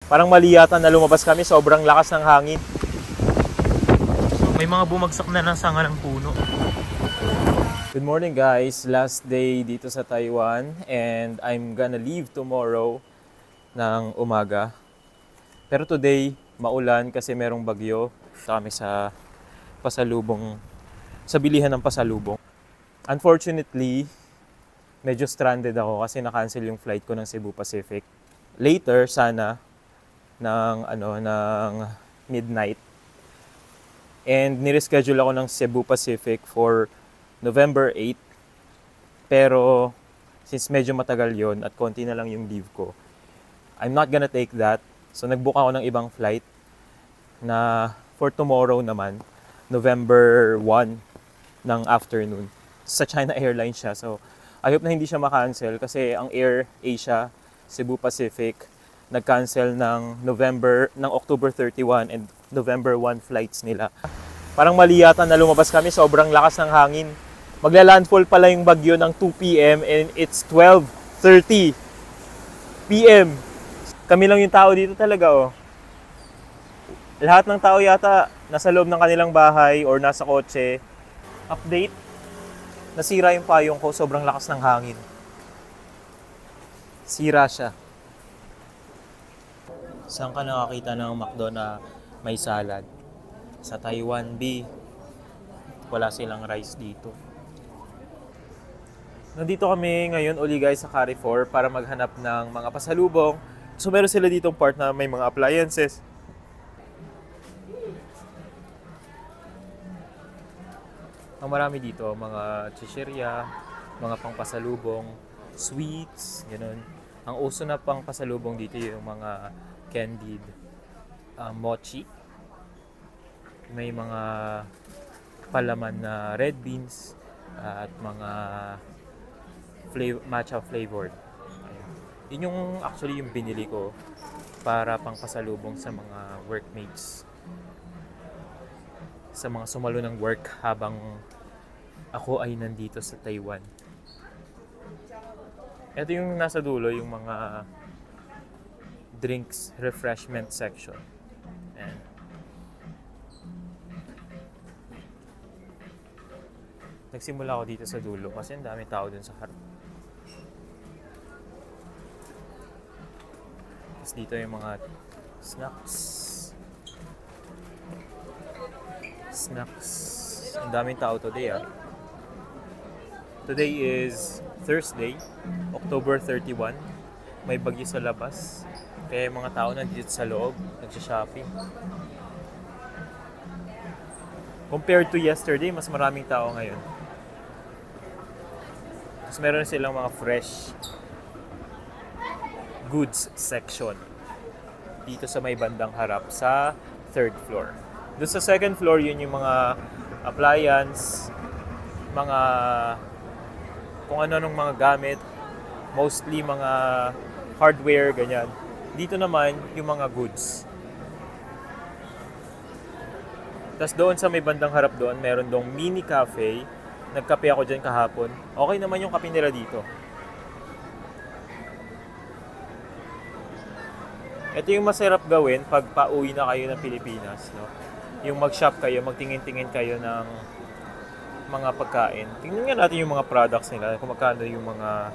Parang mali yata na lumabas kami, sobrang lakas ng hangin. So, may mga bumagsak na ng sanga ng puno. Good morning guys, last day dito sa Taiwan and I'm gonna leave tomorrow ng umaga. Pero today, maulan kasi merong bagyo. Kami sa pasalubong, sa bilihan ng pasalubong. Unfortunately, medyo stranded ako kasi na-cancel yung flight ko ng Cebu Pacific. Later, sana, ng midnight. And nireschedule ako ng Cebu Pacific for November 8. Pero, since medyo matagal yon at konti na lang yung leave ko, I'm not gonna take that. So, nag-book ako ng ibang flight na for tomorrow naman, November 1 ng afternoon. Sa China Airlines siya. So, I hope na hindi siya ma-cancel kasi ang Air Asia, Cebu Pacific, nag-cancel ng October 31 and November 1 flights nila. Parang mali yata na lumabas kami, sobrang lakas ng hangin. Magla-landfall pala yung bagyo ng 2 p.m. and it's 12:30 p.m. Kami lang yung tao dito talaga, oh. Lahat ng tao yata nasa loob ng kanilang bahay or nasa kotse. Update, nasira yung payong ko, sobrang lakas ng hangin. Sira siya. Saan ka nakakita ng McDo na may salad? Sa Taiwan, B. Wala silang rice dito. Nandito kami ngayon uli guys sa Carrefour para maghanap ng mga pasalubong. So meron sila ditong part na may mga appliances. Ang marami dito, mga chichirya, mga pangpasalubong, sweets, gano'n. Ang uso na pangpasalubong dito yung mga candied mochi. May mga palaman na red beans at mga matcha flavored. Yun yung actually yung binili ko para pangpasalubong sa mga workmates. Sa mga sumalo ng work habang ako ay nandito sa Taiwan. Ito yung nasa dulo, yung mga drinks refreshment section. And nagsimula ako dito sa dulo kasi ang dami tao dun sa harap. Tapos dito yung mga snacks. Ang daming tao today, ah. Today is Thursday, October 31. May bagyo sa labas. Kaya yung mga tao nandito sa loob, nagsha-shopping. Compared to yesterday, mas maraming tao ngayon. Tapos meron silang mga fresh goods section dito sa may bandang harap sa third floor. Doon sa second floor, yun yung mga appliance, mga kung ano-anong mga gamit, mostly mga hardware, ganyan. Dito naman, yung mga goods. Tapos doon sa may bandang harap doon, meron doong mini cafe. Nagkape ako dyan kahapon. Okay naman yung kape nila dito. Ito yung masarap gawin pag pauwi na kayo ng Pilipinas, no? Yung mag-shop kayo, magtingin-tingin kayo ng mga pagkain. Tingnan nga natin yung mga products nila, kung magkano yung mga...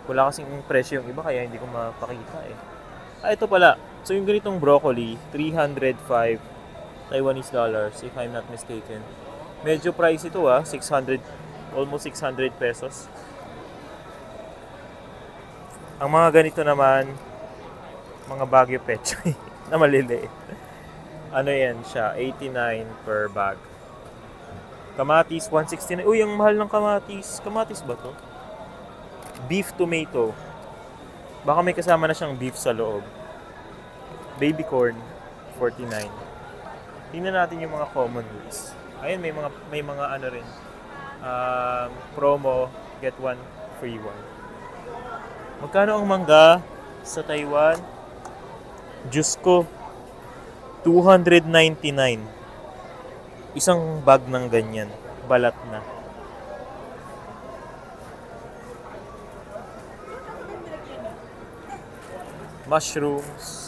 Wala kasing presyo yung iba, kaya hindi ko mapakita eh. Ito pala. So yung ganitong broccoli, 305 Taiwanese dollars, if I'm not mistaken. Medyo price ito, 600, almost 600 pesos. Ang mga ganito naman, mga Baguio Pechay na maliliit. Ano yan siya? 89 per bag. Kamatis, 169. Uy, ang mahal ng kamatis. Kamatis ba to? Beef tomato. Baka may kasama na siyang beef sa loob. Baby corn, 49. Tingnan natin yung mga common goods. Ayun, may mga ano rin. Promo, get one, free one. Magkano ang mangga sa Taiwan? Diyos ko, 299. Isang bag ng ganyan, balat na. mushrooms.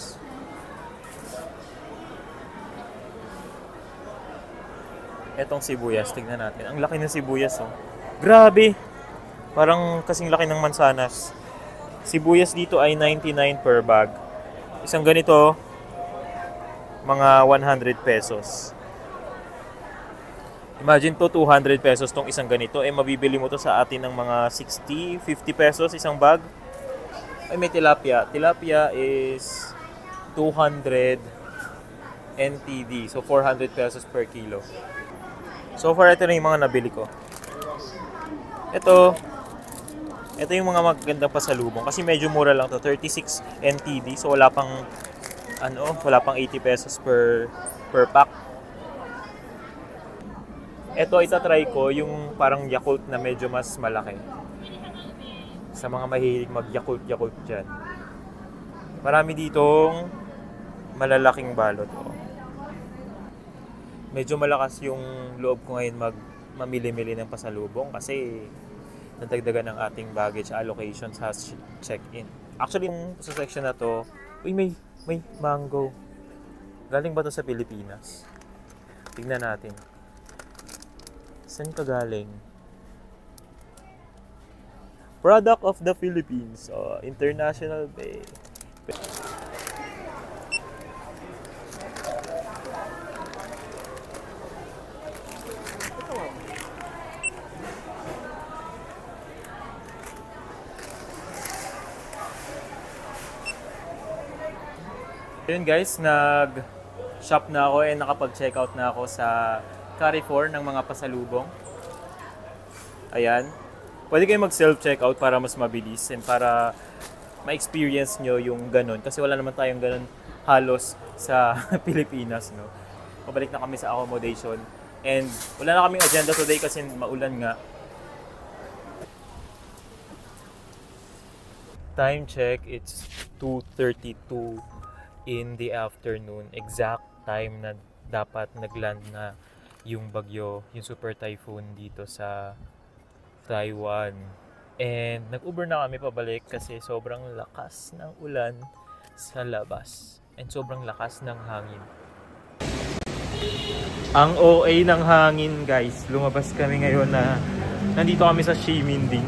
Etong sibuyas, tignan natin. Ang laki ng sibuyas, oh. Grabe! Parang kasing laki ng mansanas. Sibuyas dito ay 99 per bag. Isang ganito, mga 100 pesos. Imagine to, 200 pesos tong isang ganito. Eh, mabibili mo to sa atin ng mga 60, 50 pesos isang bag. Ay, may tilapia. Tilapia is 200 NTD. So, 400 pesos per kilo. So far, ito na yung mga nabili ko. Ito yung mga magandang pasalubong. Kasi medyo mura lang to, 36 NTD. So wala pang, wala pang 80 pesos per pack. Ito, itatry ko yung parang Yakult na medyo mas malaki. Sa mga mahilig mag-Yakult dyan. Marami ditong malalaking balot. Medyo malakas yung loob ko ngayon mamili-mili ng pasalubong kasi nadagdagan ng ating baggage allocation sa check-in. Actually, yung sa section na to, may mango. Galing ba to sa Pilipinas? Tignan natin. Saan ka galing? Product of the Philippines. International Bay. Yun guys, nag-shop na ako and nakapag-checkout na ako sa Carrefour ng mga pasalubong. Ayan. Pwede kayo mag-self-checkout para mas mabilis and para ma-experience nyo yung ganun. Kasi wala naman tayong ganun halos sa Pilipinas, no? Pabalik na kami sa accommodation. And wala na kaming agenda today kasi maulan nga. Time check, it's 2:32 in the afternoon. Exact time na dapat nagland na yung bagyo, yung super typhoon dito sa Taiwan. And nag-Uber na kami pabalik kasi sobrang lakas ng ulan sa labas. And sobrang lakas ng hangin. Ang OA ng hangin guys, lumabas kami ngayon na nandito kami sa Ximending.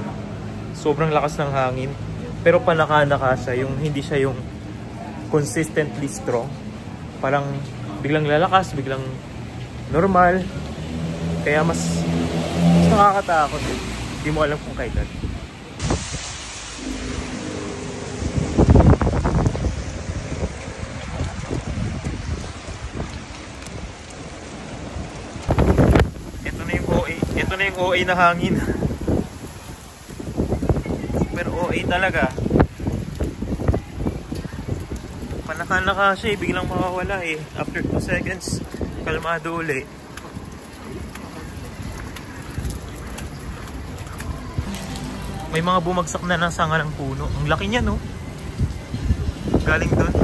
Sobrang lakas ng hangin. Pero panaka-naka siya, yung hindi siya yung consistently strong. Parang biglang lalakas, biglang normal. Kaya mas nakakatakot. Hindi mo alam kung kailan. Ito na yung OA na hangin. Super OA talaga. Panaka-naka siya, biglang mawawala eh. After 2 seconds, kalmado ulit. May mga bumagsak na ng sanga ng puno. Ang laki niya, no? Galing doon.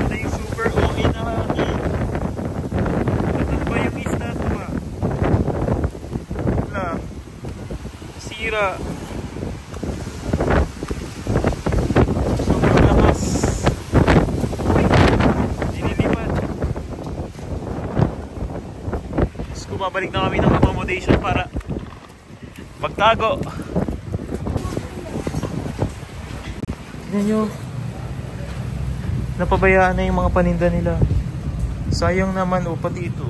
Ito yung super okay na hangin. Ito ba yung estatwa? Wala. Sira. Sobrang lakas. Uy! Nililipat. Tapos kumabalik na kami ng accommodation para magtago. Tignan nyo. Napabayaan na yung mga paninda nila. Sayang naman o pati ito.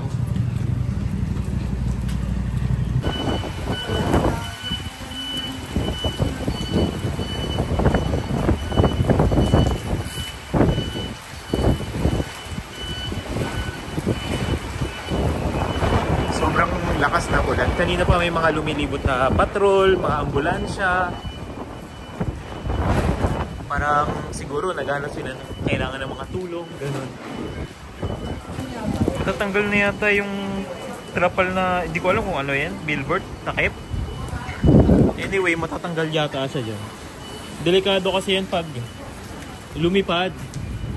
Sobrang lakas na ulan. Kanina pa may mga lumilibot na patrol, mga ambulansya. Parang siguro naghanap sila ng kailangan ng mga tulong, ganun. Tatanggal na yata yung trapal na, hindi ko alam kung ano yan, billboard, takip. Anyway, matatanggal yata siya dyan. Delikado kasi yan pag lumipad.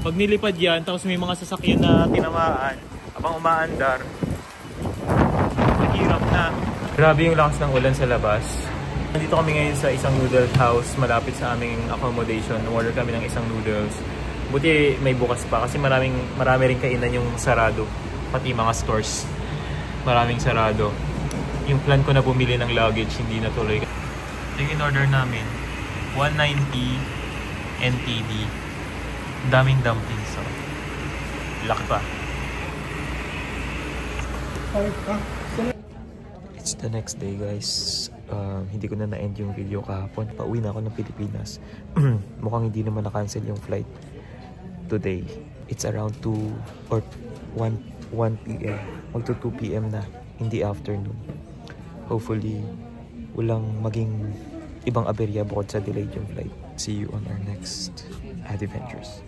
Pag nilipad yan, tapos may mga sasakyan na tinamaan, habang umaandar, mahirap na. Grabe yung lakas ng ulan sa labas. Nandito kami ngayon sa isang noodle house malapit sa aming accommodation. Order kami ng isang noodles. Buti may bukas pa kasi marami rin kainan yung sarado. Pati mga stores. Maraming sarado. Yung plan ko na bumili ng luggage hindi natuloy. Yung in-order namin 190 NTD. Daming dumplings. So, laki pa. It's the next day guys. Hindi ko na na-end yung video kahapon. Pauwi na ako ng Pilipinas. Mukhang hindi naman na-cancel yung flight today. It's around 2 or 1 p.m. Magto 2 p.m. na in the afternoon. Hopefully, walang maging ibang aberya bukod sa delayed yung flight. See you on our next adventures.